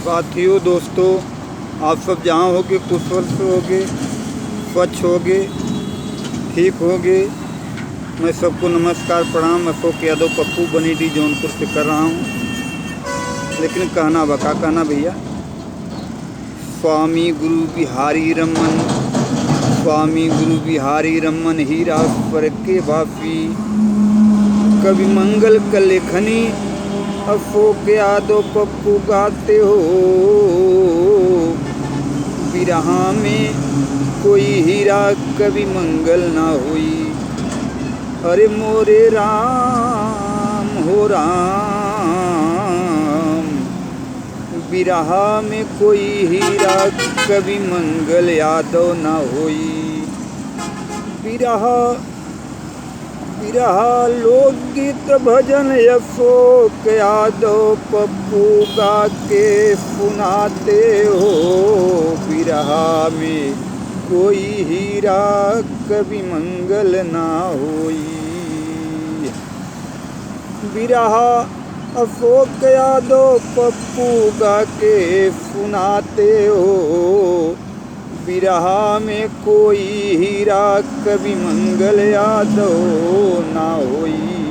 साथियों, दोस्तों, आप सब जहाँ होगे कुशल होगे, स्वच्छ होगे, ठीक होगे। मैं सबको नमस्कार प्रणाम। अशोक यादव पप्पू बनी डी जौनपुर से कर रहा हूँ। लेकिन कहना भैया, स्वामी गुरु बिहारी रमन, स्वामी गुरु बिहारी रमन हीरा स्वर के वापी, कवि मंगल का लेखनी अशोक यादव पप्पू गाते हो। बिरहा में कोई हीरा कभी मंगल ना हुई, अरे मोरे राम हो राम। बिरहा में कोई हीरा कभी मंगल यादव ना हुई। बिरहा लोकगीत भजन अशोक यादव पप्पू गा के सुनाते हो। बिरहा में कोई हीरा कभी मंगल ना होई। बिरहा अशोक यादव पप्पू गा के सुनाते हो। बिरहा में कोई हीरा कभी मंगल यादव ना होई।